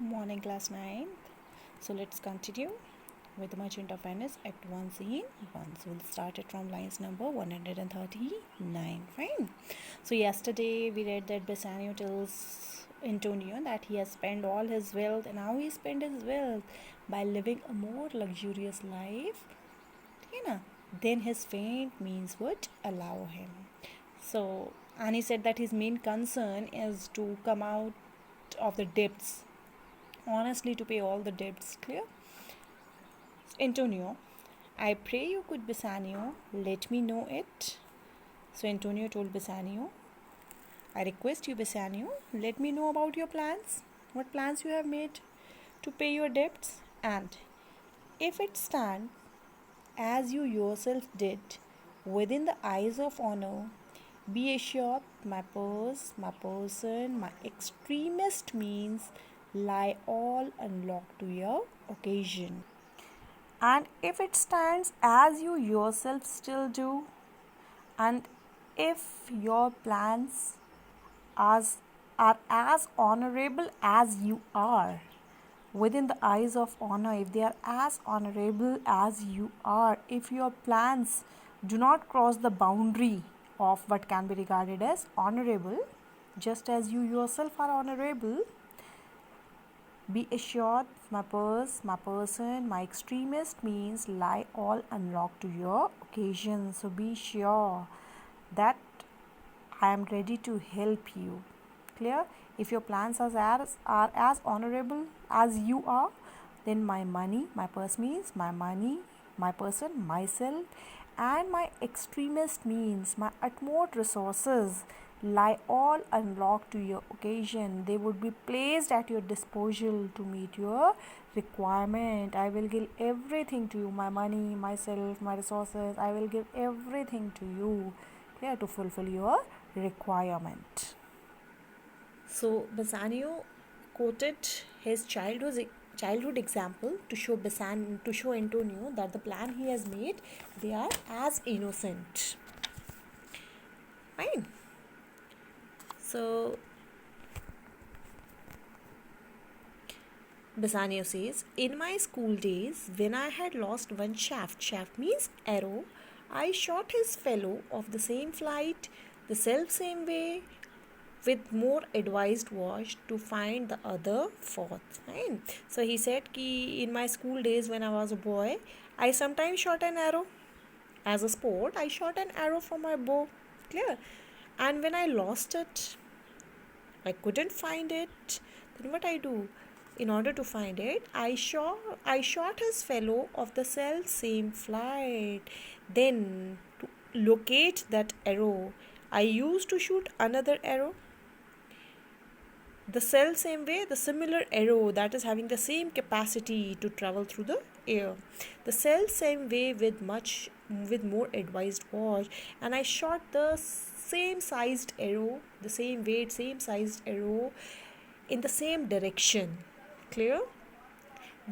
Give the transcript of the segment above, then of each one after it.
Morning, class 9th. So let's continue with the Merchant of Venice, Act 1, Scene 1. So we'll start it from lines number 139. Fine. So yesterday we read that Bassanio tells Antonio that he has spent all his wealth, and how he spent his wealth by living a more luxurious life, then his faint means would allow him. So, and he said that his main concern is to come out of the debts, honestly, to pay all the debts. Clear? Antonio, I pray you could, Bassanio, let me know it. So Antonio told Bassanio, I request you, Bassanio, let me know about your plans, what plans you have made to pay your debts, and if it stand as you yourself did within the eyes of honor, be assured my purse, my person, my extremest means lie all unlocked to your occasion. And if it stands as you yourself still do, and if your plans are as honorable as you are, within the eyes of honor, if they are as honorable as you are, if your plans do not cross the boundary of what can be regarded as honorable, just as you yourself are honorable, be assured my purse, my person, my extremest means lie all unlocked to your occasion. So be sure that I am ready to help you. Clear? If your plans are as honorable as you are, then my money, my purse means my money, my person, myself, and my extremest means my utmost resources lie all unlocked to your occasion. They would be placed at your disposal to meet your requirement. I will give everything to you, my money, myself, my resources. I will give everything to you, clear, to fulfill your requirement. So Bassanio quoted his childhood example to show Antonio that the plan he has made, they are as innocent. Fine. So Bassanio says, in my school days, when I had lost one shaft means arrow, I shot his fellow of the same flight, the self same way, with more advised watch to find the other fourth. Fine. So he said ki in my school days when I was a boy, I sometimes shot an arrow as a sport. I shot an arrow from my bow. Clear? And when I lost it, I couldn't find it. Then what I do? In order to find it, I shot his fellow of the self same flight. Then to locate that arrow, I used to shoot another arrow the self same way, the similar arrow that is having the same capacity to travel through the air, the self same way with more advised watch, and I shot the same sized arrow, the same weight, same sized arrow in the same direction. Clear?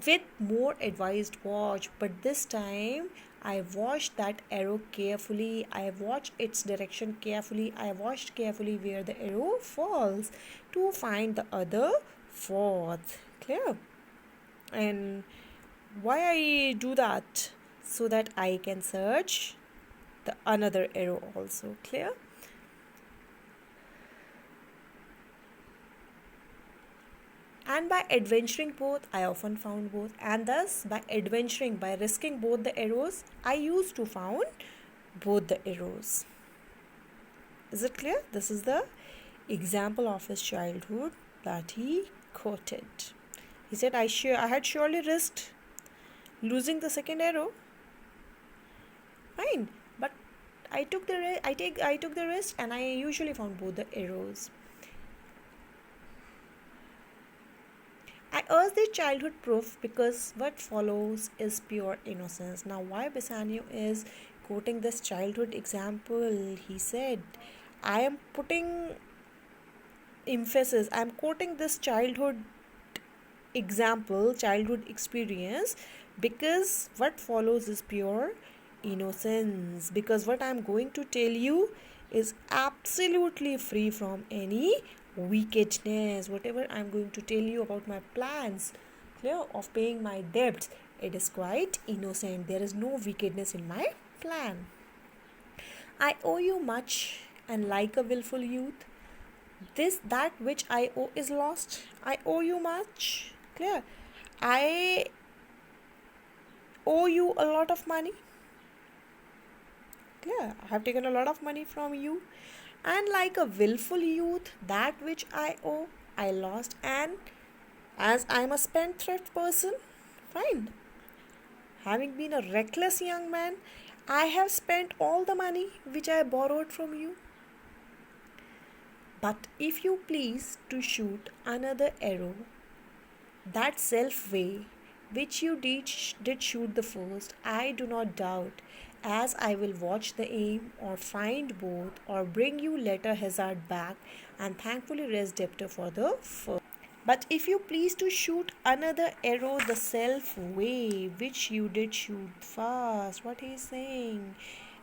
With more advised watch, but this time I watched that arrow carefully. I watched its direction carefully. I watched carefully where the arrow falls to find the other fourth. Clear? And why I do that? So that I can search the another arrow also. Clear? And by adventuring both, I often found both, and thus by risking both the arrows, I used to found both the arrows. Is it clear? This is the example of his childhood that he quoted. He said, I had surely risked losing the second arrow. Fine, but I took the risk, and I usually found both the arrows. I urge this childhood proof because what follows is pure innocence. Now, why Bassanio is quoting this childhood example? He said, I am putting emphasis, I am quoting this childhood example, childhood experience, because what follows is pure innocence. Because what I am going to tell you is absolutely free from any wickedness, whatever I'm going to tell you about my plans, clear, of paying my debts, it is quite innocent. There is no wickedness in my plan. I owe you much, and like a willful youth, this that which I owe is lost. I owe you much. Clear. I owe you a lot of money. Clear. I have taken a lot of money from you. And like a willful youth, that which I owe, I lost. And as I'm a spendthrift person, fine. Having been a reckless young man, I have spent all the money which I borrowed from you. But if you please to shoot another arrow, that self way which you did shoot the first, I do not doubt, as I will watch the aim, or find both, or bring you later hazard back, and thankfully rest debtor for the first. But if you please to shoot another arrow the self way which you did shoot first, what he is saying?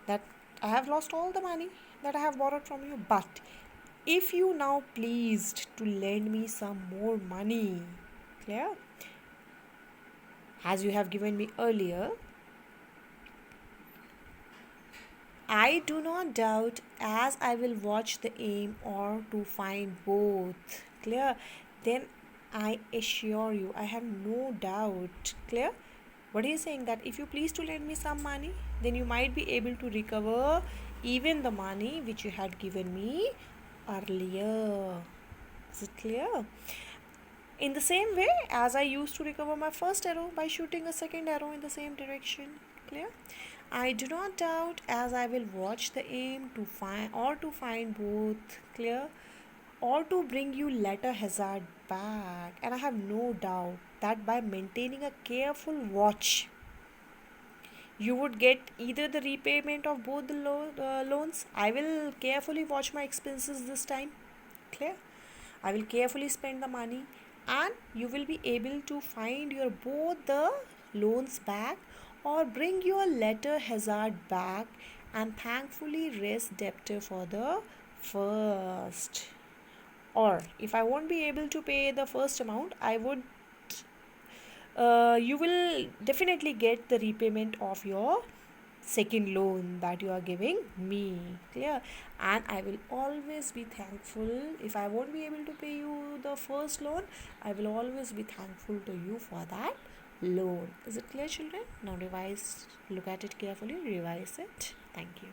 That I have lost all the money that I have borrowed from you, but if you now pleased to lend me some more money, clear, as you have given me earlier, I do not doubt, as I will watch the aim, or to find both, clear, then I assure you I have no doubt, clear. What he is saying, that if you please to lend me some money, then you might be able to recover even the money which you had given me earlier. Is it clear? In the same way as I used to recover my first arrow by shooting a second arrow in the same direction. Clear? I do not doubt, as I will watch the aim to find both. Clear? Or to bring you later hazard back. And I have no doubt that by maintaining a careful watch, you would get either the repayment of both the loans. I will carefully watch my expenses this time. Clear? I will carefully spend the money, and you will be able to find your both the loans back, or bring your letter hazard back, and thankfully rest debtor for the first. Or if I won't be able to pay the first amount, I would you will definitely get the repayment of your second loan that you are giving me. Clear? And I will always be thankful. If I won't be able to pay you the first loan, I will always be thankful to you for that loan. Is it clear, children? Now revise, look at it carefully, revise it. Thank you.